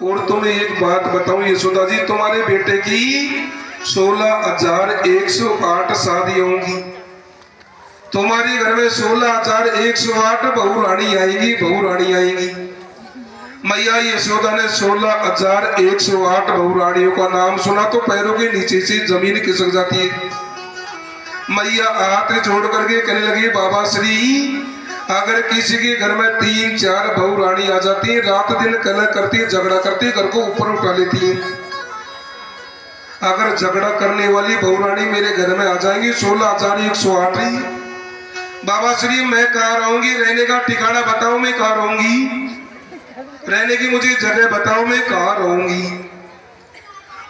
और तुम्हें एक बात बताऊं यशोदा जी, तुम्हारे बेटे की 16,108 शादी होंगी। तुम्हारे घर में 16,108 बहू रानी आएंगी, बहू रानी आएंगी। मैया यशोदा ने 16,108 बहू रानियों का नाम सुना तो पैरों के नीचे से जमीन खिसक जाती है। मैया हाथ जोड़ करके कहने लगी, बाबा श्री, अगर किसी के घर में 3-4 बहू रानी आ जाती है, रात दिन कलह करती, झगड़ा करती, घर को ऊपर उठा लेती है। अगर झगड़ा करने वाली बहू रानी मेरे घर में आ जाएंगी 16,108 ही। बाबा श्री, मैं कहाँ रहूंगी? रहने का ठिकाना बताओ, मैं कहाँ रहूंगी? रहने की मुझे जगह बताओ, मैं कहाँ रहूंगी?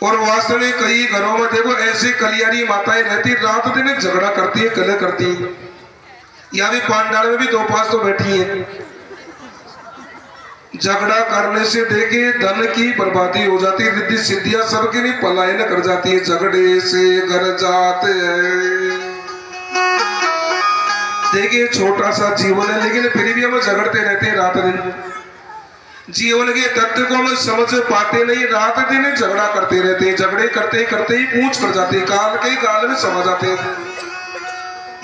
और वास्तव में कई घरों में देखो ऐसी कलियारी माताएं रहती, रात दिन झगड़ा करती है, कलह करती है। यहाँ भी पांडाल में भी 2-5 तो बैठी हैं। झगड़ा करने से देखे धन की बर्बादी हो जाती, रिद्धि सिद्धियां सबके भी पलायन कर जाती है। झगड़े से घर जाते हैं। देखिए छोटा सा जीवन है, लेकिन फिर भी हम झगड़ते रहते हैं रात दिन। जीवन के तत्व को हम समझ पाते नहीं, रात दिन झगड़ा करते रहते हैं। झगड़े करते करते ही पूछ कर जाते हैं, काल के काल में समा जाते हैं।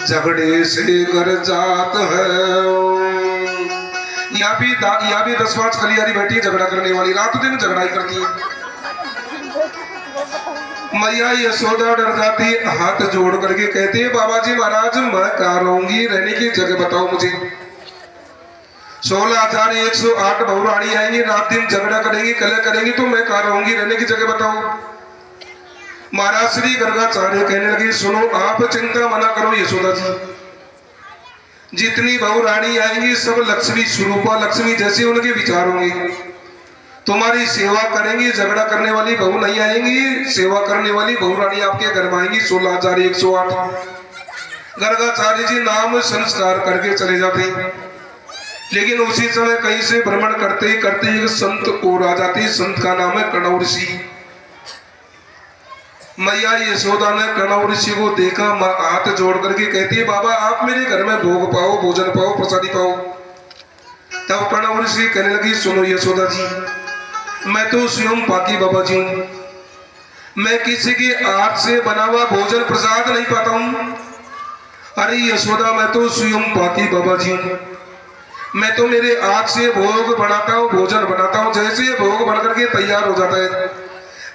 झगड़े से घर जात है। यहाँ भी 10-5 कलियारी बैठी है झगड़ा करने वाली, रात दिन झगड़ा ही करती है। मैया यशोदा डर जाती, हाथ जोड़ करके कहती है, बाबा जी महाराज, मैं कहाँ रहूंगी? रहने की जगह बताओ मुझे। 16,108 बहू रानी आएंगी, रात दिन झगड़ा करेंगी, कलह करेंगी, तो मैं कहाँ रहूंगी? रहने की जगह बताओ। महाराज श्री गर्गाचार्य कहने लगे, सुनो, आप चिंता मना करो यशोदा जी। जितनी बहू रानी आएंगी सब लक्ष्मी स्वरूपा, लक्ष्मी जैसे उनके विचार होंगे। तुम्हारी सेवा करेंगी, झगड़ा करने वाली बहू नहीं आएंगी। सेवा करने वाली बहू रानी आपके घर में आएंगी 16,108। गर्गाचार्य जी नाम संस्कार करके चले जाते। लेकिन उसी समय कहीं से भ्रमण करते करते एक संत और आ जाती। संत का नाम है कणव ऋषि। मैया यशोदा ने कणव ऋषि को देखा, हाथ जोड़ करके कहती है, बाबा आप मेरे घर में भोग पाओ, भोजन पाओ, प्रसादी पाओ। तब कणव ऋषि कहने लगी, सुनो यशोदा जी, मैं तो स्वयं पाकी बाबा जी हूँ। मैं किसी के हाथ से बना हुआ भोजन प्रसाद नहीं पाता हूँ। अरे यशोदा, मैं तो स्वयं पाकी बाबा जी हूँ। मैं तो मेरे हाथ से भोग बनाता हूँ, भोजन बनाता हूँ। जैसे भोग बन करके तैयार हो जाता है,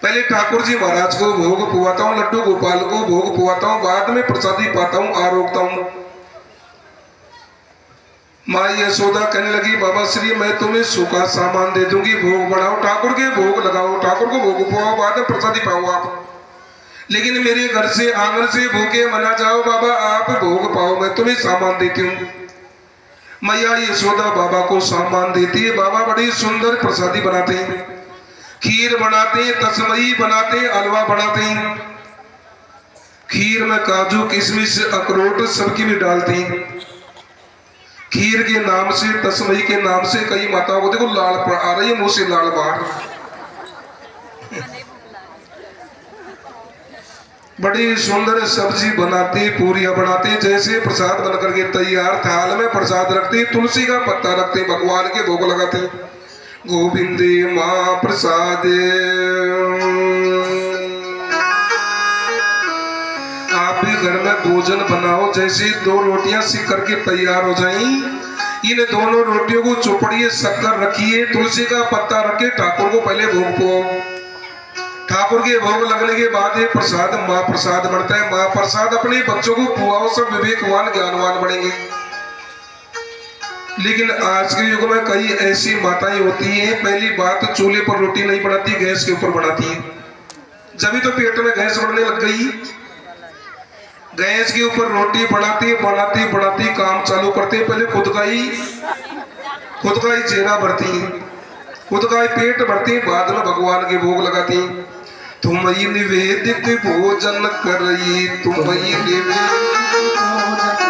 पहले ठाकुर जी महाराज को भोग पुआता हूँ, लड्डू गोपाल को भोग पुआता हूँ, बाद में प्रसादी पाता हूँ, आरोगता हूँ। माँ यशोदा कहने लगी, बाबा श्री, मैं तुम्हें सूखा सामान दे दूंगी, भोग बनाओ, ठाकुर के भोग लगाओ, ठाकुर को भोग पुआओ, बाद में प्रसादी पाओ आप। लेकिन मेरे घर से आंगन से भूखे मना जाओ बाबा, आप भोग पाओ, मैं तुम्हें सामान देती हूँ। मैया यशोदा बाबा को सामान देती है। बाबा बड़ी सुंदर प्रसादी बनाते हैं, खीर बनाते हैं, तसमई बनाते हैं, हलवा बनाते हैं। खीर में काजू, किशमिश, अखरोट सबकी भी डालते हैं। खीर के नाम से, तसमई के नाम से कई माताओं को देखो लाल आ रही है, मुंह से लाल बाहर। बड़ी सुंदर सब्जी बनाती, पूरियां बनाती, जैसे प्रसाद बन करके तैयार, थाल में प्रसाद रखती, तुलसी का पत्ता रखते, भगवान के भोग लगाते। गोविंदे मां प्रसाद। आप भी घर में भोजन बनाओ, जैसे 2 रोटियां सिक करके तैयार हो जाएं, इन दोनों रोटियों को चुपड़िए, शक्कर रखिए, तुलसी का पत्ता रखे, ठाकुर को पहले भोग पुआओ। ठाकुर के भोग लगने के बाद ये प्रसाद महाप्रसाद बनता है। महाप्रसाद अपने बच्चों को पुआओ, सब विवेकवान ज्ञानवान बनेंगे। लेकिन आज के युग में कई ऐसी माताएं होती हैं, पहली बात चूल्हे पर रोटी नहीं बनाती, गैस के ऊपर बनाती है। जब तो पेट में गैस बढ़ने लग गई। गैस के ऊपर रोटी बनाती बनाती बनाती काम चालू करते, पहले खुद का ही चेहरा भरती, खुद का ही पेट भरती, बाद में भगवान के भोग लगाती। तुम ही निवेदित भोजन करई, तुम ही निवेदित भोजन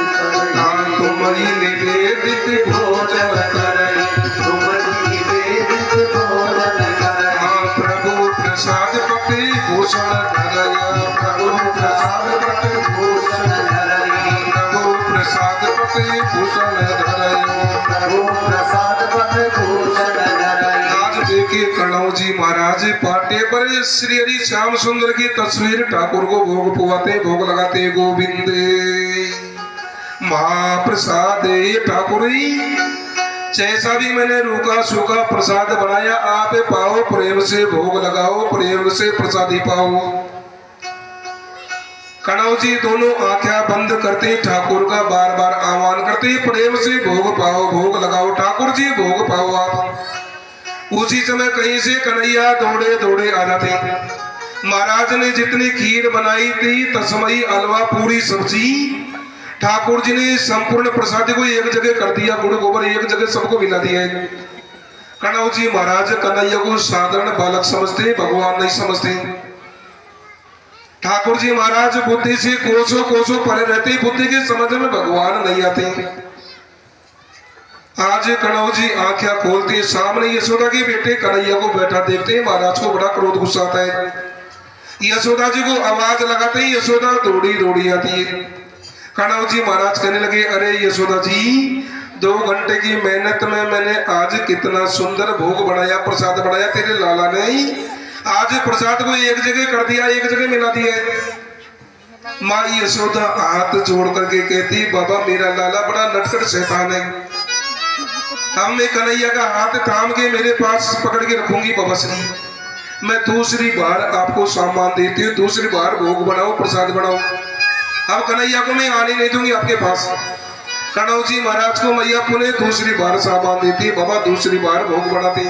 करई, प्रभु प्रसाद पति भूषण धरय, प्रभु प्रसाद पति भूषण धरय, प्रभु प्रसाद पति भूषण धरय, प्रभु प्रसाद पति भूषण धरय। आज के कणव जी महाराज पाटे पर श्री हरि श्याम सुंदर की तस्वीर ठाकुर को भोग पुआते भोग लगाते गोविंद महाप्रसाद ठाकुर जैसा भी मैंने रूखा सूखा प्रसाद बनाया आप पाओ प्रेम से भोग लगाओ प्रेम से प्रसादी पाओ। कणव जी दोनों आंखें बंद करते ठाकुर का बार बार आह्वान करते प्रेम से भोग पाओ भोग लगाओ ठाकुर जी भोग पाओ आप। उसी समय कहीं से कन्हैया दौड़े दौड़े आ जाते। महाराज ने जितनी खीर बनाई थी तस्मई हलवा पूरी सब्जी ठाकुर जी ने संपूर्ण प्रसाद को एक जगह कर दिया गुड़ गोबर एक जगह सबको मिला दिया है। कणव जी महाराज कन्हैया को साधारण बालक समझते भगवान नहीं समझते। ठाकुर जी महाराज बुद्धि से कोसों कोसों परे रहते बुद्धि के समझ में भगवान नहीं आते। आज कणव जी आंखें खोलते सामने यशोदा के बेटे कन्हैया को बैठा देखते महाराज को बड़ा क्रोध गुस्सा आता है। यशोदा जी को आवाज लगाते ही यशोदा दौड़ी दौड़ी आती है। कणव जी महाराज कहने लगे अरे यशोदा जी 2 घंटे की मेहनत में मैंने आज कितना सुंदर भोग बनाया प्रसाद बनाया तेरे लाला ने आज प्रसाद को एक जगह कर दिया एक जगह मिला दिया। माँ यशोदा हाथ जोड़ करके कहती बाबा मेरा लाला बड़ा नटखट शैतान है। अब मैं कन्हैया का हाथ थाम के मेरे पास पकड़ के रखूंगी बाबा श्री मैं दूसरी बार आपको सामान देती हूँ दूसरी बार भोग बनाओ प्रसाद बनाओ। अब कन्हैया को मैं आने नहीं दूंगी आपके पास। कणव जी महाराज को मैया पुनः दूसरी बार सामान देती बाबा दूसरी बार भोग बनाते।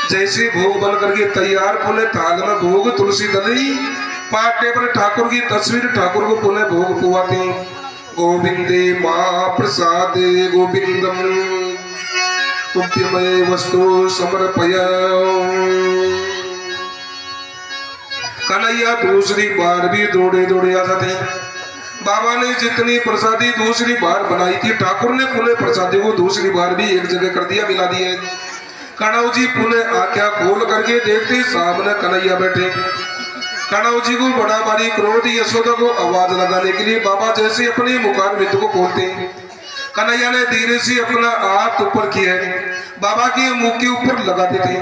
जैसे भोग बन करके तैयार पुनः थाल में भोग तुलसी दली पाटे पर ठाकुर की तस्वीर ठाकुर को पुनः भोग पुआते। गोविंदे माँ प्रसादे गोविंदम तुभ्यमय वस्तु समर्पय। कन्हैया दूसरी बार भी दौड़े दौड़े आ जाते। बाबा ने जितनी प्रसादी दूसरी बार बनाई थी ठाकुर ने पुनः प्रसादी को दूसरी बार भी एक जगह कर दिया मिला दिया। कणव जी पुनः आंखें खोल करके देखते सामने कन्हैया बैठे। कणव जी को बड़ा भारी क्रोध यशोदा को आवाज लगाने के लिए बाबा जैसे अपने मुखारविंद को खोलते कन्हैया ने धीरे से अपना हाथ ऊपर किया बाबा के मुंह के ऊपर लगा देते।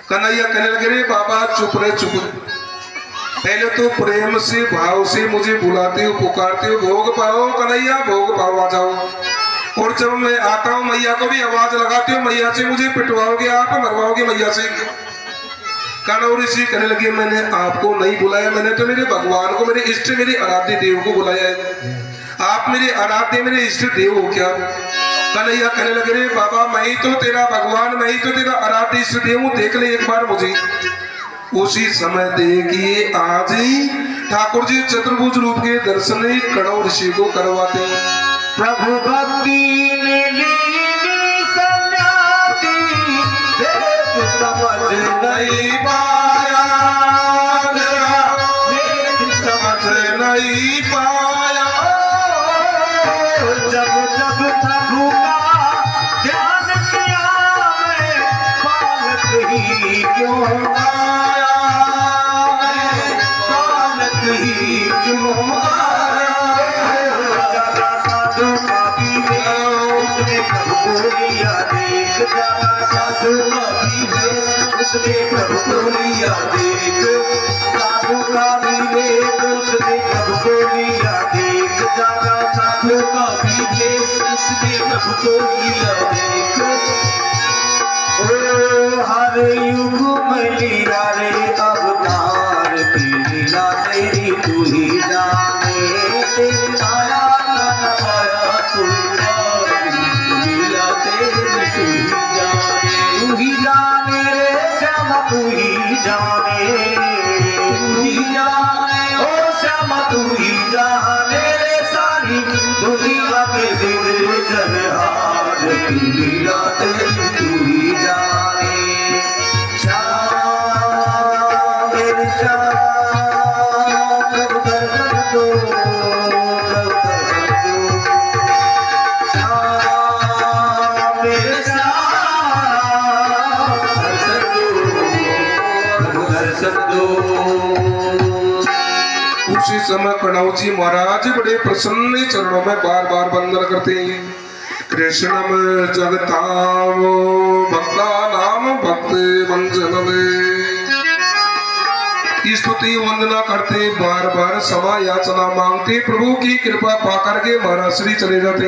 कन्हैया कहने लगे बाबा चुप रहे चुप पहले तो प्रेम से भाव से मुझे बुलाते हो पुकारते हो भोग पाओ कन्हैया भोग पाओ आ जाओ। और जब मैं आता हूँ मैया को भी आवाज लगाती हूँ मैया से मुझे पिटवाओगे आप मरवाओगे मैया से। कणव ऋषि कहने लगे मैंने आपको नहीं बुलाया मैंने तो मेरे भगवान को मेरे इष्ट मेरे आराध्य देव को बुलाया है। आप मेरे आराध्य मेरे इष्ट देव हो क्या। कन्हैया कहने लगे रे बाबा मैं ही तो तेरा भगवान मैं ही तो तेरा आराध्य इष्ट देव हूँ देख ले एक बार मुझे। उसी समय देखिए आज ही ठाकुर जी चतुर्भुज रूप के दर्शन कणव ऋषि को करवाते हैं। प्रभु भक्ति ने सन्यासी समझ नहीं पाया समझ नहीं पाया। जब जब प्रभु का ध्यान किया मैं बालक ही क्यों आया बालक ही क्यों साधु का भी उसने प्रभु को लिया देख जाना साधु का भी उसने प्रभु को लिया देख साधु का भी उसने प्रभु को लिया देख जाना साधु का भी उसने प्रभु को लिया देख। ओ हर युग में लीला रे अवतार की लीला तेरी तू ही जाने तेरी माया माया तू लीला तेरी तू ही जाने रे श्यामा तू ही जाने ओ श्यामा तू ही जाने रे सारी दुनिया के दिल जनहार की लीला तेरी तू ही जाने। श्याम मेरे श्याम प्रभु दर्शन दो प्रभु दर्शन दो श्याम मेरे श्याम दर्शन दो प्रभु दर्शन दो। उसी समय कणव जी महाराज बड़े प्रसन्न चरणों में बार बार वंदन करते हैं। कृष्णम जगताम भक्ता नाम भक्त वंजन स्तुति वंदना करते बार बार क्षमा याचना मांगते प्रभु की कृपा पा करके महाराज श्री चले जाते।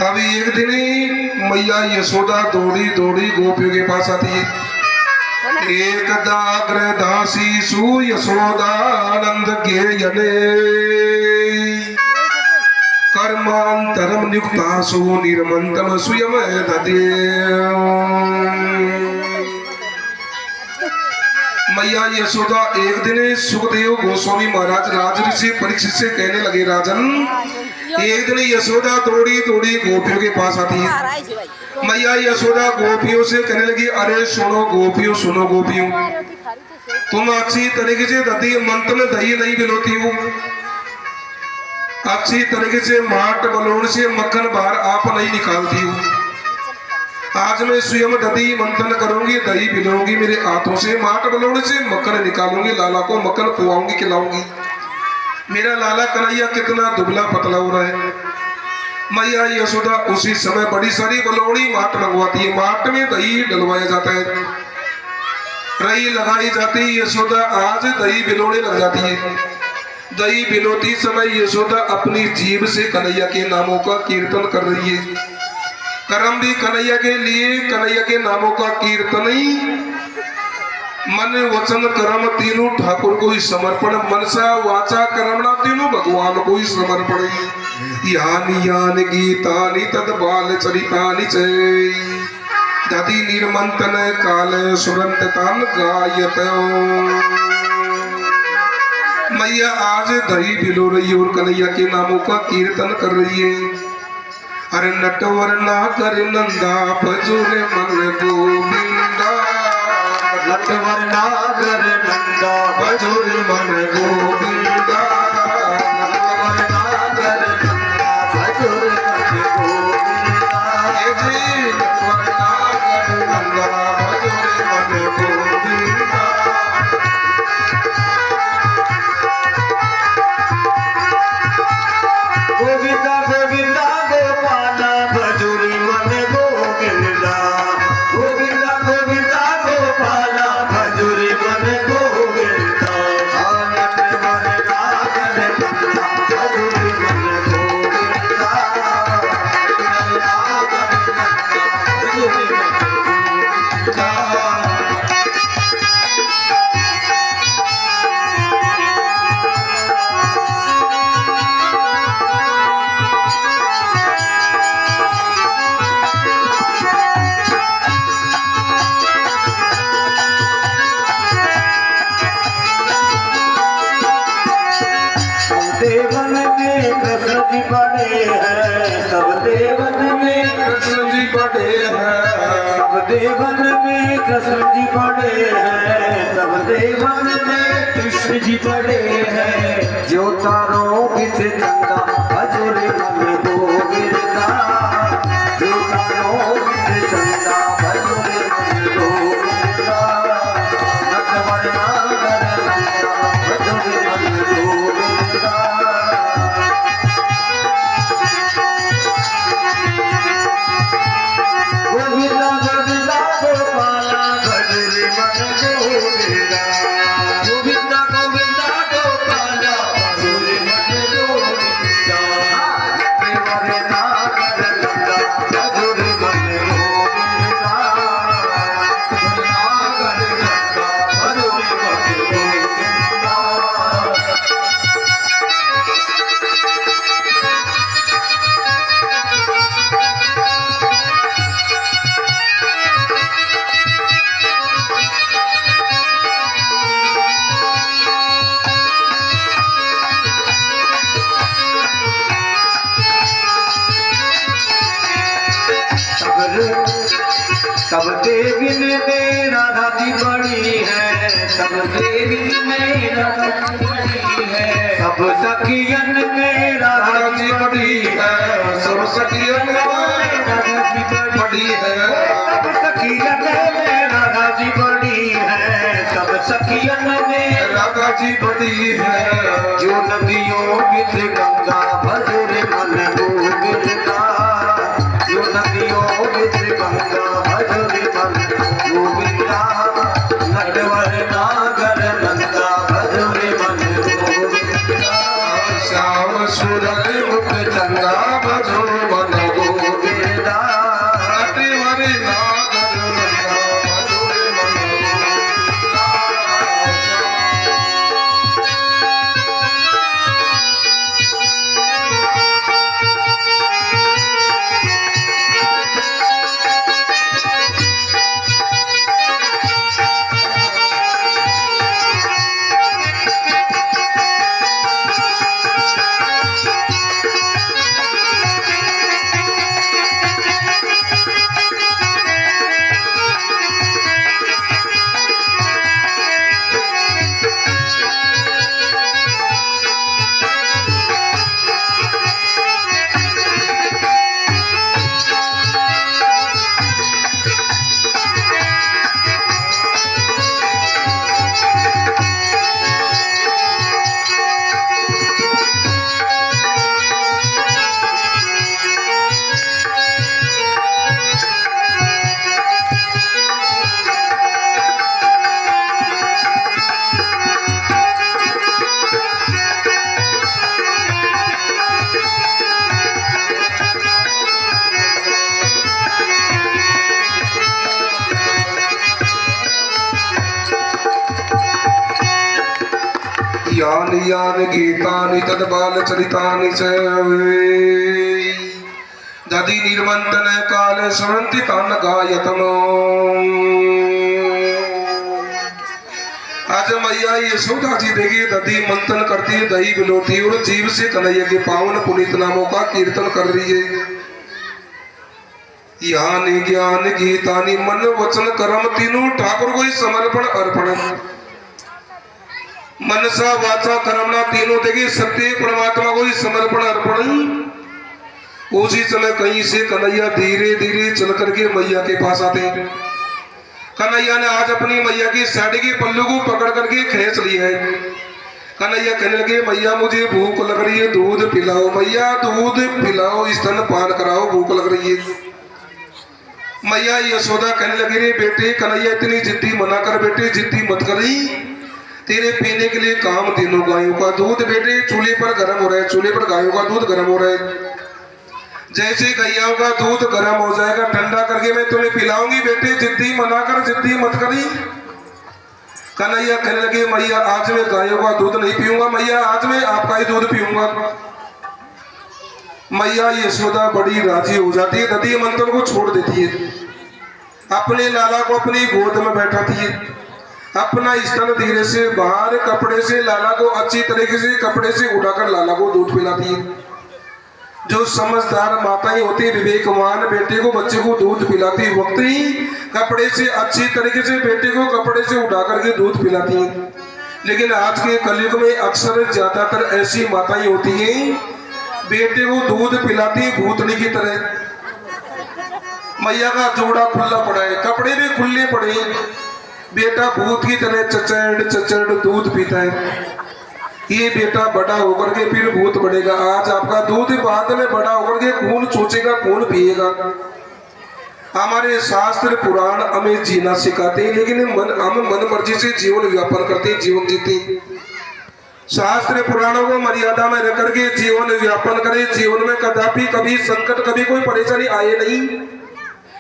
अभी एक दिन मैया यशोदा दौड़ी दौड़ी गोपियों के पास आती है। एक दाग्र दासी सु यशोदानंद के यने कर्मांतरम नियुक्ता सु निर्मंतम स्वयं ददे। मैया यशोदा एक दिन सुखदेव गोस्वामी महाराज राज ऋषि परीक्षित से कहने लगे, राजन एक दिन यशोदा दौड़ी दौड़ी गोपियों के पास आती है। मैया यशोदा गोपियों से कहने लगी, अरे सुनो गोपियों, सुनो गोपियों, तुम अच्छी तरीके से दधी मंत्र में दही नहीं बिलोती हो, अच्छी तरीके से माट बलोण से मक्खन बाहर आप नहीं निकालती हो। आज मैं स्वयं दधी मंथन करूंगी, दही बिलोंगी, मेरे हाथों से माट बलोण से मक्खन निकालूंगी, लाला को मक्खन पुआऊंगी, खिलाऊंगी। मेरा लाला कन्हैया कितना दुबला पतला हो रहा है। मैया यशोदा उसी समय बड़ी सारी बलौड़ी माट लगवाती है, माट में दही डलवाया जाता है, रही लगाई जाती है। यशोदा आज दही बिलोने लग जाती है। दही बिलोती समय यशोदा अपनी जीभ से कन्हैया के नामों का कीर्तन कर रही है। कर्म भी कन्हैया के लिए, कन्हैया के नामों का कीर्तन ही मन वचन कर्म तीनों ठाकुर को ही समर्पण, मनसा वाचा कर्मणा तीनों भगवान को ही समर्पण। यानी यान गीतानि तद बाल चरितानि च दधि निर्मंतन काल सुरंत तान गायत। मैया आज दही बिलो रही है और कन्हैया के नामों का कीर्तन कर रही है। अरे नटवर नागर नंदा भजोरे मन गोविंदा, नटवर नागर नंदा भजोरे मन गोविंदा, नटवर नागर नंदा भजोरे मन गोविंदा। ये जी नटवर नागर नंदा भजोरे मन गोविंदा। गोविंदा गोविंदा गोपाला भजोरे मन गोविंदा, गोविंदा गोविंदा गोपाला भजोरे मन गोविंदा। नटवर नागर नंदा भजोरे मन गोविंदा, नटवर नागर नंदा भजोरे मन गोविंदा। देवन में कृष्ण जी बड़े हैं, सब देवन में कृष्ण जी बड़े हैं, सब देवन में कृष्ण जी बड़े हैं, सब देवन में कृष्ण जी बड़े हैं। जो तारों बिच चंदा भजोरे मन गोविंदा, जो तारों बिच चंदा भजोरे मन गोविंदा। नटवर नागर नंदा भजोरे मन गोविंदा। गोविंदा गोविंदा गोपाला भजोरे मन गोविंदा, गोविंदा गोविंदा गोपाला भजोरे मन गोविंदा। नटवर नागर नंदा भजोरे मन गोविंदा, नटवर नागर नंदा भजोरे मन गोविंदा। सब देवी में राधा जी बड़ी है, सब देवी में राधा जी बड़ी है। सब सखियन में राधा जी बड़ी है, सब सखियन में राधा जी बड़ी है। सब सखियन में राधा जी बड़ी है, सब सखियन में राधा जी बड़ी है। जो नदियों बिच गंगा भज रे नागर नंदा मधुरे मन राजा। यानि यानि गीतानि तद्बालचरितानि च दधि निर्मंतन काले स्मरन्ति तान् गायतम्। आज मैया यशोदा जी देखिए दधि मंथन करती है, दही बिलोती है और जीव से कन्हैया के पावन पुनीत नामों का कीर्तन कर रही है। यानि ज्ञान गीतानि मन वचन कर्म तीनों ठाकुर को ही समर्पण अर्पण। मनसा वाचा कर्मना तीनों देखिए सत्य परमात्मा को ही समर्पण अर्पण। उसी समय कहीं से कन्हैया धीरे धीरे चल करके मैया के पास आते हैं। कन्हैया ने आज अपनी मैया की साड़ी के पल्लू को पकड़ करके खींच लिया है। कन्हैया कहने लगे मैया मुझे भूख लग रही है, दूध पिलाओ मैया, दूध पिलाओ, स्तन पान कराओ, भूख लग रही है। मैया यशोदा कहने लगी रे बेटे कन्हैया इतनी जिद्दी मना कर बेटे, जिद्दी मत करी, तेरे पीने के लिए काम तीनों गायों का दूध बेटे चूल्हे पर गर्म हो रहा है, चूल्हे पर गायों का दूध गर्म हो रहा है। जैसे गैयाओं का दूध गर्म हो जाएगा ठंडा करके मैं तुम्हें पिलाऊंगी बेटे, जिद्दी मना कर, जिद्दी मत करी। कन्हैया कहने लगे मैया आज मैं गायों का दूध नहीं पीऊंगा मैया, आज मैं आपका ही दूध पीऊंगा। मैया यशोदा बड़ी राजी हो जाती है, दधी मंथन को छोड़ देती है, अपने लाला को अपनी गोद में बैठाती है, अपना स्तन धीरे से बाहर कपड़े से लाला को अच्छी तरीके से कपड़े से उठाकर लाला को दूध पिलाती है। जो समझदार माताएं होती है विवेकवान बेटे को बच्चे को दूध पिलाती वक्त ही कपड़े से अच्छी तरीके से बेटे को कपड़े से उठा करके दूध पिलाती हैं। लेकिन आज के कलयुग में अक्सर ज्यादातर ऐसी माताएं होती हैं बेटे को दूध पिलाती भूतनी की तरह। मैया का जोड़ा खुला पड़ा है, कपड़े भी खुले पड़े, बेटा भूत की तरह चचड़ चचड़ दूध पीता है। ये बेटा बड़ा होकर के फिर भूत बढ़ेगा, आज आपका दूध बाद में बड़ा होकर के खून चूसेगा, खून पिएगा। हमारे शास्त्र पुराण हमें जीना सिखाते हैं, लेकिन हम मन मर्जी से जीवन व्यापन करते हैं, जीवन जीते हैं। शास्त्र पुराणों को मर्यादा में रख करके जीवन व्यापन करें, जीवन में कदापि कभी संकट कभी कोई परेशानी आए नहीं,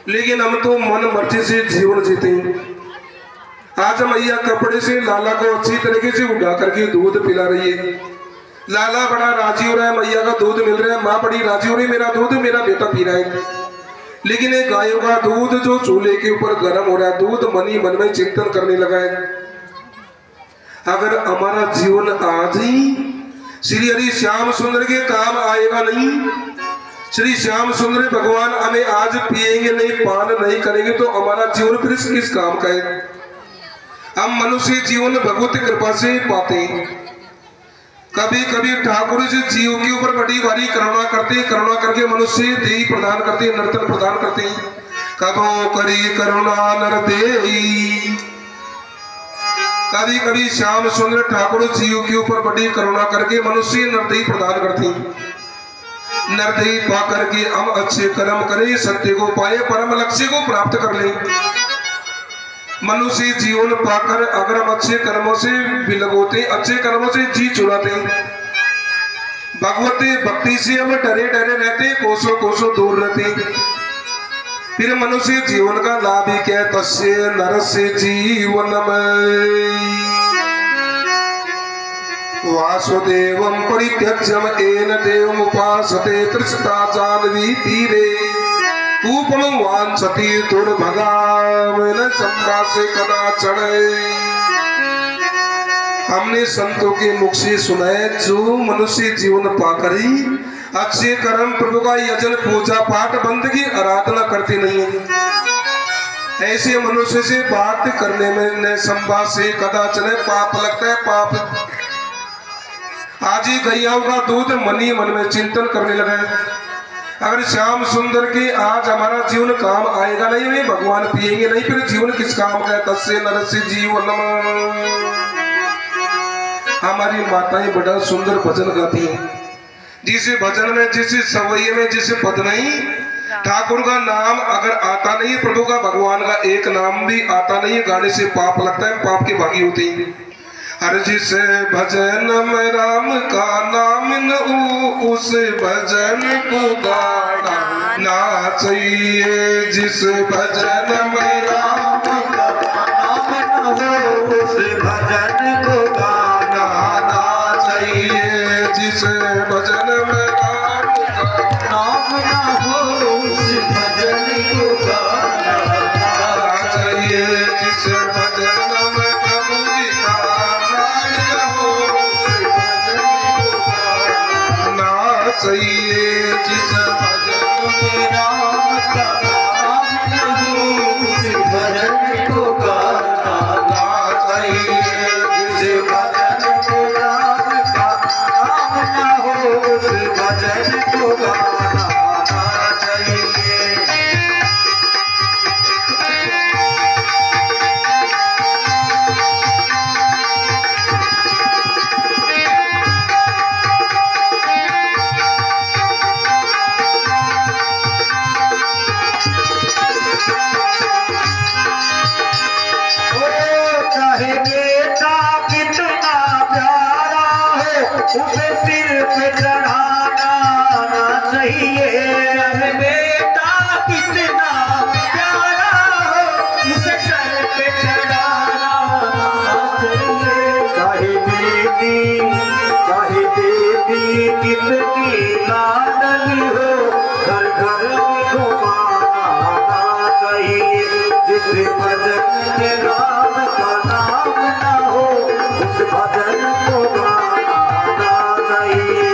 लेकिन हम तो मन मर्जी से जीवन जीते हैं। आज मैया कपड़े से लाला को अच्छी तरीके से उठा करके दूध पिला रही है। लाला बड़ा राजी हो रहा है, मैया का दूध मिल रहा है, माँ बड़ी राजी हो रही है, मेरा दूध मेरा बेटा पी रहा है। लेकिन एक गायों का दूध जो चूल्हे के ऊपर गर्म हो रहा है, दूध मन ही मन में चिंतन करने लगा है। अगर हमारा जीवन आज ही श्री हरि श्याम सुंदर के काम आएगा नहीं, श्री श्याम सुंदर भगवान हमें आज पिएंगे नहीं, पान नहीं करेंगे, तो हमारा जीवन फिर किस काम का है। हम मनुष्य जीवन भगवती कृपा से पाते हैं। कभी कभी ठाकुर जी जीव के ऊपर बड़ी भारी करुणा करते, करुणा करके मनुष्य देही प्रदान करते, नर्तन प्रदान करते हैं। कबो करी करुणा नर देही, कभी कभी श्याम सुंदर ठाकुर जीव के ऊपर बड़ी करुणा करके मनुष्य नरदेही प्रदान करते हैं। नरदेही पा करके हम अच्छे कर्म करें, सत्य को पाए, परम लक्ष्य को प्राप्त कर लें। मनुष्य जीवन पाकर अगर हम अच्छे कर्मों से बिलगोते, अच्छे कर्मों से जी चुराते, भगवती भक्ति से हम डरे डरे रहते, कोसों कोसों दूर रहते। फिर मनुष्य जीवन का लाभ ही क्या तस्य नरस्य जीवन में वासुदेवं परित्यज्यम एन देवम उपासते तृष्टा जानवी तीरे ऊपम वांछति दुर्भगामिन संवासे कदाचन। हमने संतों के मुख से सुना है जो मनुष्य जीवन पाकर ही अक्षय कर्म प्रभु का यजन पूजा पाठ बंदगी आराधना करते नहीं है, ऐसे मनुष्य से बात करने में न संवाद से कदाचन पाप लगता है। पाप आज ही गैयाओं का दूध मन ही मन में चिंतन करने लगा है, अगर श्याम सुंदर के आज हमारा जीवन काम आएगा नहीं, नहीं भगवान पिएंगे नहीं, फिर जीवन किस काम का है। तस्य नरस्य जीवन। हमारी माताएं बड़ा सुंदर भजन गाती हैं, जिस भजन में जिस सवैये में जिस पद नहीं ठाकुर का नाम अगर आता नहीं, प्रभु का भगवान का एक नाम भी आता नहीं, गाने से पाप लगता है, पाप की भागी होती है। हर जिस भजन में राम का नाम न उस भजन को गाना ना चाहिए। जिस भजन में राम का नाम न हो उस भजन को गाना ना चाहिए। जिस भजन में राम का नाम न हो उस भजन को गाना ना चाहिए। जिस भजन में प्रभु जी का नाम न हो उस भजन को गाना ना चाहिए। जिस भजन में राम का नाम न हो उस भजन को गाना ना चाहिए। जिस भजन को राम का नाम न हो उस भजन को गाना ना चाहिए। चाहे बेटा कितना प्यारा हो उसे सिर पे चढ़ाना ना चाहिए। चाहे बेटा कितना प्यारा हो उसे सर पे चढ़ाना ना चाहिए। चाहे बेटी कितनी लाडली हो घर घर में घुमाना ना चाहिए। जिस भजन में राम का नाम ना हो उस भजन को गाना ना चाहिए।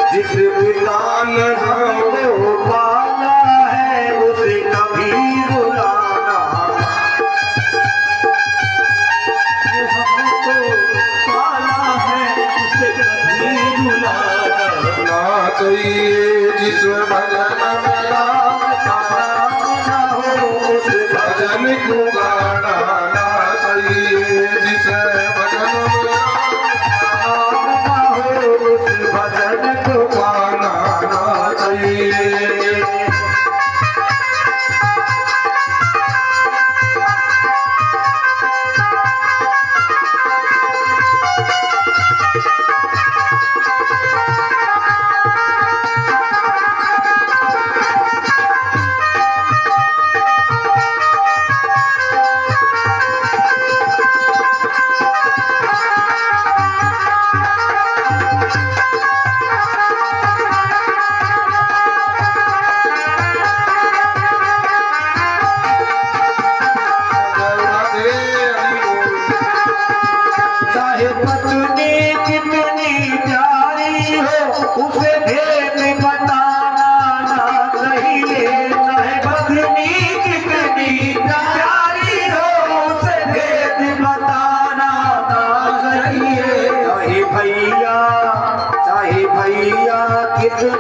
जिस पिता ने हमको पाला है उसे कभी रुलाना। हमको पाला है उसे कभी रुलाना ना चाहिए। जिस भजन में राम का नाम ना हो उस भजन को गाना ना चाहिए। जिस भजन में नाम ना हो उस भजन को गाना ना चाहिए।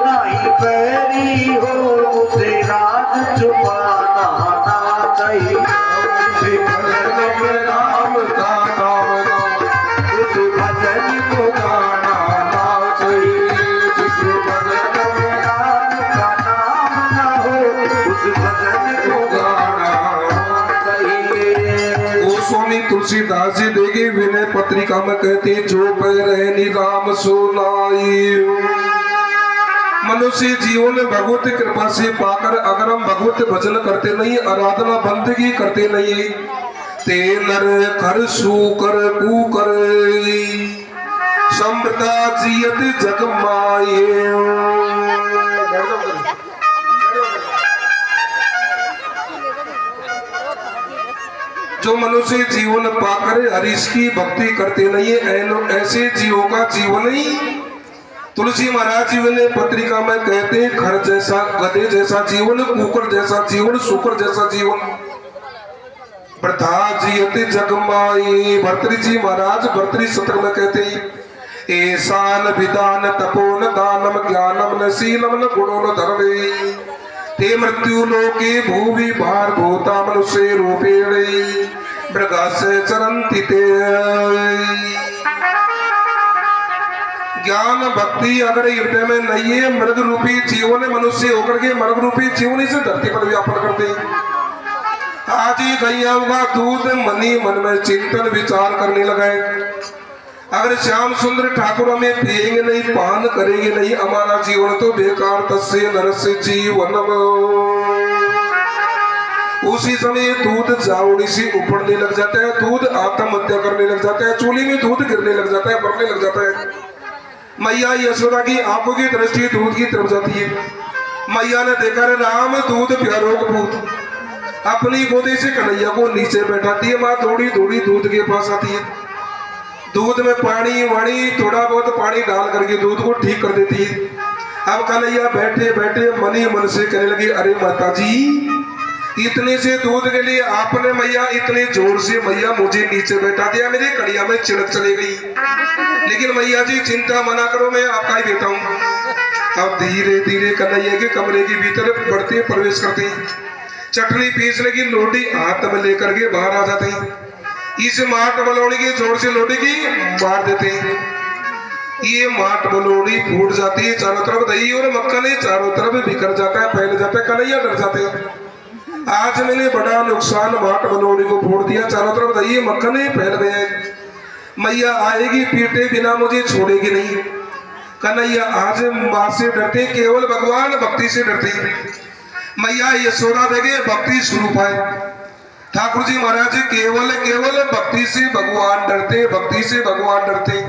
माही पैरी हो उसे राज छुपाना ना चाहिए। उसे भजन में राम का नाम गाओ, उस भजन को गाना ना चाहिए। जिस भजन में राम का नाम ना हो उस भजन को गाना ना चाहिए। गोस्वामी तुलसीदास जी देगी विनय पत्रिका में कहते जो पैरहनी राम सुनाई। मनुष्य जीवन में भगवत कृपा से पाकर अगर हम भगवत भजन करते नहीं, आराधना बंदगी करते नहीं, ते नर कर सूकर कूकर समृता जियत जग माये। जो मनुष्य जीवन पाकर हरीश की भक्ति करते नहीं है, ऐसे जीवों का जीवन ही तुलसी महाराज जी ने पत्रिका में कहते हैं खर जैसा, गधे जैसा जीवन, कुकर जैसा जीवन, शुकर जैसा जीवन, वृथा जियते जगमाई। भर्तृ जी महाराज भर्तृ सत्र में कहते हैं ऐसान विधान तपोन दानम ज्ञानम न शीलम न गुणो न धर्मे ते मृत्यु लोके भूवि भार भूता मनुष्य रूपेण मृगास्य चरन्ति ते। ज्ञान भक्ति अगर हृदय में नहीं है, मृग रूपी जीवन मनुष्य होकर के मृग रूपी जीवन से धरती पर व्यापन करते हैं। आज ही गैया का दूध मनी मन में चिंतन विचार करने लगे। अगर श्याम सुंदर ठाकुर हमें पिएंगे नहीं, पान करेंगे नहीं, हमारा जीवन तो बेकार तस्य नरस्य जीवन। उसी समय दूध जावड़ी से उपड़ने लग जाता है, दूध आत्महत्या करने लग जाता है, चूल्हे में दूध गिरने लग जाता है, मरने लग जाता है। मैया यशोदा की आंखों की दृष्टि दूध की तरफ जाती है। मैया ने देखा रे राम दूध प्यारो भूत, अपनी गोदी से कन्हैया को नीचे बैठाती है। माँ दौड़ी दौड़ी दूध के पास आती है, दूध में पानी वाणी थोड़ा बहुत पानी डाल करके दूध को ठीक कर देती है। अब कन्हैया बैठे बैठे मनी मन से कहने लगी अरे माता जी इतने से दूध के लिए आपने मैया इतने जोर से मैया मुझे नीचे बैठा दिया, मेरी कड़िया में चिड़क चली गई। लेकिन मैया जी चिंता मना करो, मैं आपका ही बेटा हूँ। अब धीरे धीरे कन्हैया के कमरे के भीतर बढ़ते प्रवेश करते, चटनी पीसने की लोटी हाथ में लेकर के बाहर आ जाते, इस माट बलौड़ी के जोर से लोटी की मार देते। ये माट बलौड़ी फूट जाती है, चारों तरफ दही और मक्खन चारों तरफ बिखर जाता है, फैल जाता है। कन्हैया डर जाते हैं, आज मैंने बड़ा नुकसान माट बलौड़ी को फोड़ दिया, चारों तरफ दही मक्खन फैल गए। मैया आएगी पीटे बिना मुझे छोड़ेगी नहीं। कन्हैया आज माँ से डरते, केवल भगवान भक्ति से डरते। मैया यशोदा देखे भक्ति स्वरूप है। ठाकुर जी महाराज केवल केवल भक्ति से भगवान डरते, भक्ति से भगवान डरते।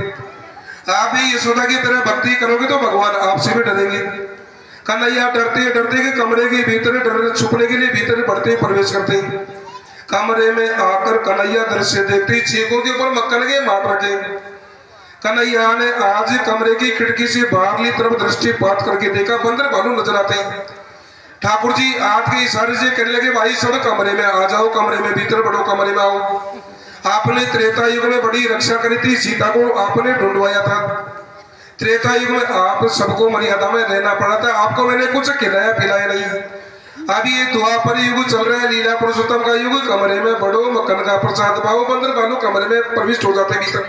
आप भी यशोदा की तरह भक्ति करोगे तो भगवान आपसे भी डरेंगे। कन्हैया डरते डरते के कमरे के भीतर डर छुपने के लिए भीतर बढ़ते प्रवेश करते। कमरे में आकर कन्हैया दृश्य देखते, चीखों के ऊपर मक्खन के माट रखे। कन्हैया ने आज कमरे की खिड़की से बाहरली तरफ दृष्टिपात करके देखा, बंदर भालू नजर आते हैं। ठाकुर जी हाथ के इशारे से कहने लगे भाई सब कमरे में आ जाओ, कमरे में भीतर बढ़ो, कमरे में आओ। आपने त्रेता युग में बड़ी रक्षा करी थी, सीता को आपने ढूंढवाया था। त्रेता युग में आप सबको मर्यादा में रहना पड़ा था, आपको मैंने कुछ खिलाया पिलाया नहीं। अभी ये द्वापर युग चल रहा है, लीला पुरुषोत्तम का युग। कमरे में बढ़ो, मक्खन का प्रसाद पाओ। बंदर भालू कमरे में प्रविष्ट हो जाते भीतर,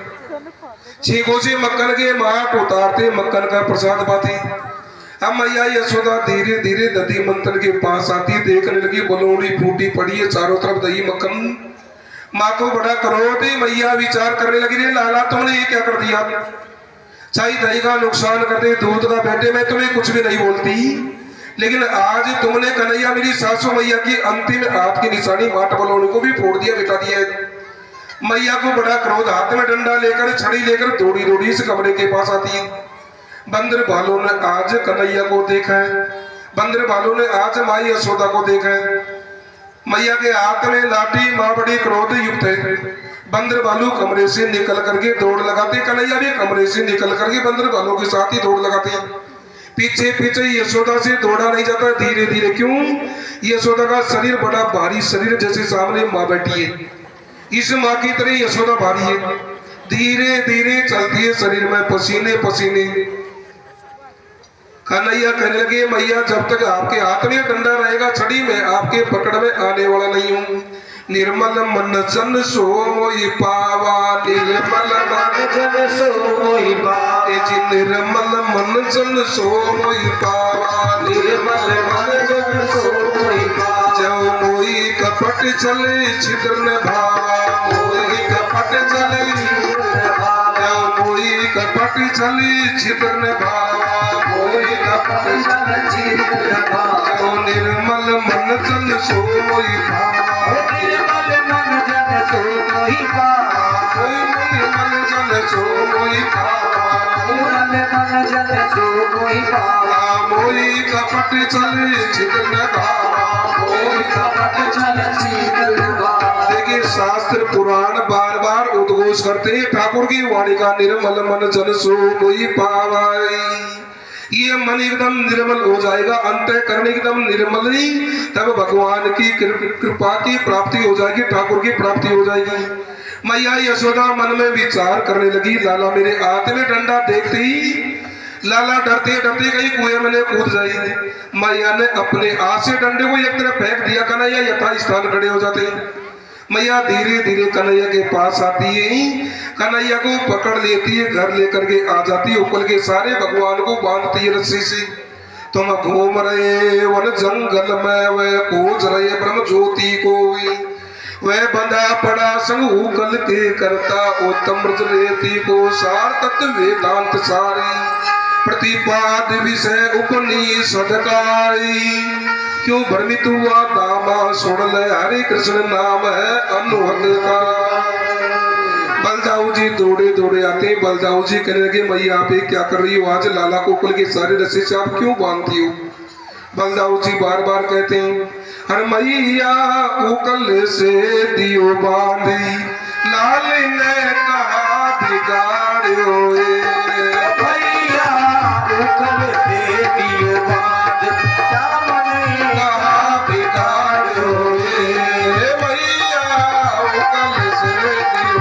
छींकों से मक्खन के माट उतारते, मक्खन का प्रसाद पाते। अब मैया यशोदा धीरे धीरे दधी मंथन के पास आती, देखने लगी बलौड़ी फूटी पड़ी है, चारों तरफ दही मक्खन। माँ को बड़ा क्रोध है। मैया विचार करने लगी रे लाला तुमने ये क्या कर दिया, चाहे दही का नुकसान करते, दूध का बेटे, मैं तुम्हें कुछ भी नहीं बोलती, लेकिन आज तुमने कन्हैया मेरी सासू मैया की अंतिम हाथ की निशानी माट बलौड़ी को भी फोड़ दिया, मिटा दिया। मैया को बड़ा क्रोध, हाथ में डंडा लेकर छड़ी लेकर दौड़ी दौड़ी इस कमरे के पास आती है। बंदर भालू ने आज कन्हैया को देखा है, बंदर भालू ने आज माँ यशोदा को देखा है। मैया के हाथ में लाठी, माँ बड़ी क्रोध युक्त है। बंदर भालू कमरे से निकल करके दौड़ लगाते, कन्हैया भी कमरे से निकल करके बंदर भालू के साथ ही दौड़ लगाते हैं। पीछे पीछे यशोदा से दौड़ा नहीं जाता, धीरे धीरे। क्यों? यशोदा का शरीर बड़ा भारी शरीर, जैसे सामने माँ बैठी है, इस माँ की तरह यशोदा भारी है। धीरे धीरे चलती है, शरीर में पसीने पसीने। कन्हैया कहने लगे मैया जब तक आपके हाथ में डंडा रहेगा छड़ी में आपके पकड़ में आने वाला नहीं हूँ। निर्मल मन जन सो मोहि पावा, निर्मल मन जन सोई पावा, जी निर्मल मन जन सो मोहि पावा, निर्मल मन जन सोई पावा। जो मोहि कपट चले छिद्र न भावा, मोहि कपट चले जो मोहि कपट चले छिद्र न भावा, मोहि कपट चले जो निर्मल मन जन सो मोहि पावा, निर्मल मन जन सोई पावा, निर्मल जन सो मोहि पावा, निर्मल मन जन सोई पावा। मोहि कपट चले छिद्र न भावा, मोहि कपट चले छिद्र न भावा। देखिए शास्त्र पुराण बार बार उद्घोष करते हैं ठाकुर की वाणी का, निर्मल मन जन सो मोहि पावाई। ये मन एकदम निर्मल हो जाएगा, अंतःकरण एकदम निर्मल नहीं, तब भगवान की कृपा की प्राप्ति हो जाएगी, ठाकुर की प्राप्ति हो जाएगी। मैया यशोदा मन में विचार करने लगी, लाला मेरे हाथ में डंडा देखते ही लाला डरते डरते कहीं कुएं में कूद जाएगी। मैया ने अपने हाथ से डंडे को एक तरफ फेंक दिया, कन्हैया यथा स्थान खड़े हो जाते हैं। मैया धीरे धीरे कन्हैया के पास आती है, कन्हैया को पकड़ लेती है, घर लेकर के आ जाती है, उकल के सारे भगवान को बांधती है रस्सी से। तुम घूम रहे वन जंगल में, वह खोज रहे ब्रह्म ज्योति को, वह बंधा पड़ा संग उकल के करता उत्तम रेती को, सार तत्व वेदांत सारी प्रतिपाद विषय उपनिषद काई। क्यों भ्रमित हुआ दामा सुन ले, हरे कृष्ण नाम है अनुभव का। बलदाऊ जी दौड़े दौड़े आते, बलदाऊ जी कहने लगे मैया आप क्या कर रही हो, आज लाला को कुल के सारे रस्से से आप क्यों बांधती हो। बलदाऊ जी बार बार कहते हैं हर मैया उकल से दियो बांधी, लाल ने कहा बिगाड़ो भैया उकल से दियो बांध, सामने कहा बिगाड़ो मैया उकल से दियो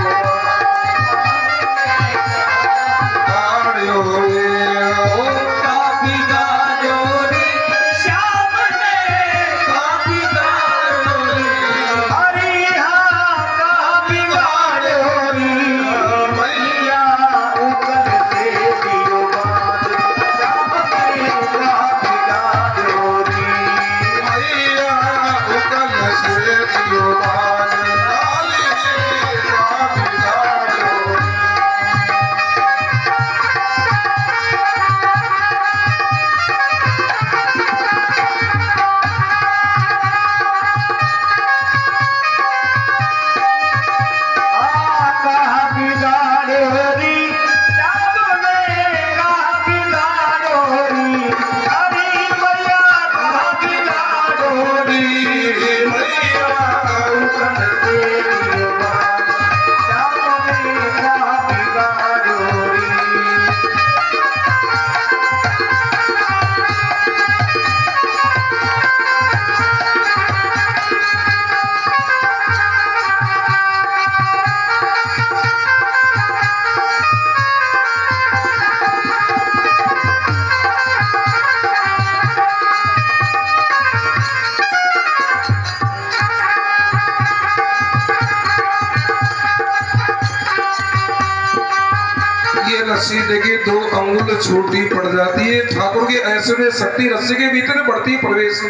रस्सी देखिए 2 अंगुल छोटी पड़ जाती है। ठाकुर के ऐश्वर्य शक्ति रस्सी के भीतर बढ़ती प्रवेश।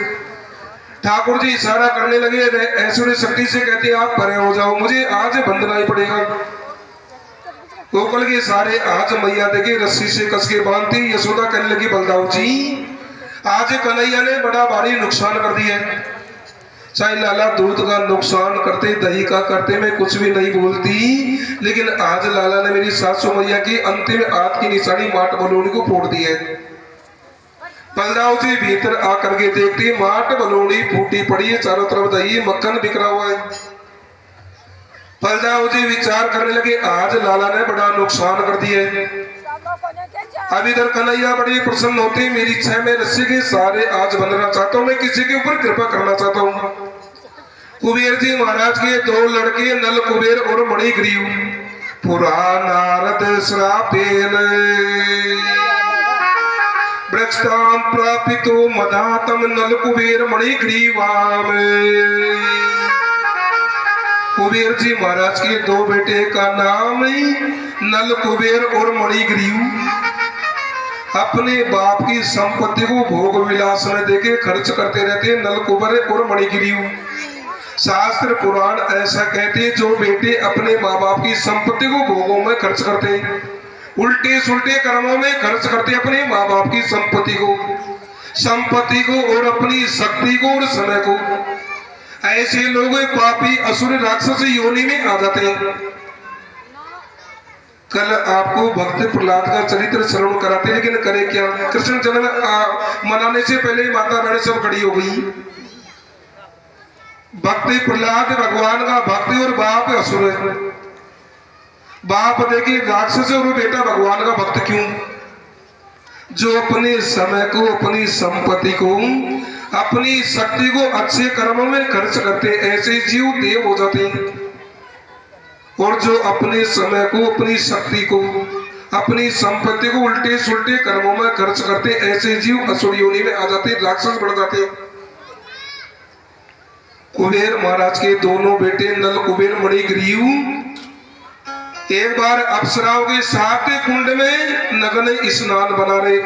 ठाकुर जी इशारा करने लगे, ऐश्वर्य शक्ति से कहते आप परे हो जाओ, मुझे आज बंधना ही पड़ेगा। गोकुल के सारे आज मैया देखे रस्सी से कस के बांधती। यशोदा कहने लगी बलदाऊ जी आज कन्हैया ने बड़ा भारी नुकसान कर दिया है। चाहे लाला दूध का नुकसान करते, दही का करते, मैं कुछ भी नहीं बोलती, लेकिन आज लाला ने मेरी सासू मैया की अंतिम हाथ की निशानी माट बलूनी को फोड़ दी है। बलदाऊ जी भीतर आकर के देखती माट बलूनी फूटी पड़ी है, चारों तरफ दही मक्खन बिखरा हुआ है। बलदाऊ जी विचार करने लगे आज लाला ने बड़ा नुकसान कर दिया है। अब इधर कन्हैया बड़ी प्रसन्न होती, मेरी इच्छा में रस्सी के सारे आज बंधना चाहता हूँ, मैं किसी के ऊपर कृपा करना चाहता हूँ। कुबेर जी महाराज के 2 लड़के नल कुबेर और मणिग्रीव पुरा नारद श्रापेन। बड़े रक्षताम प्रापितो मदातम नल कुबेर मणिग्रीवाम। कुबेर जी महाराज के दो बेटे का नाम नल कुबेर और मणिग्रीव। अपने बाप की संपत्ति को भोग विलास में देके खर्च करते रहते नल कुबेर और मणिग्रीव। शास्त्र पुराण ऐसा कहते जो बेटे अपने माँ बाप की संपत्ति को भोगों में खर्च करते, उल्टे सुल्टे कर्मों में खर्च करते अपने माँ बाप की संपत्ति को और अपनी शक्ति को और समय को, ऐसे लोग पापी असुर राक्षस योनि में आ जाते हैं। कल आपको भक्त प्रहलाद का चरित्र श्रवण कराते, लेकिन करे क्या, कृष्ण जन्म मनाने से पहले ही माता रानी सब खड़ी हो गई। भक्ति प्रहलाद भगवान का भक्ति और बाप असुर है। बाप देखे राक्षस और बेटा भगवान का भक्त क्यों? जो अपने समय को, अपनी संपत्ति को, अपनी शक्ति को अच्छे कर्मों में खर्च करते, ऐसे जीव देव हो जाते हैं। और जो अपने समय को, अपनी शक्ति को, अपनी संपत्ति को उल्टे सुल्टे कर्मों में खर्च करते, ऐसे जीव असुर योनि में आ जाते, राक्षस बन जाते। कुबेर महाराज के दोनों बेटे नल कुबेर मणिग्रीव एक बार अप्सराओं के साथ कुंड में नग्न स्नान बना रहे थे।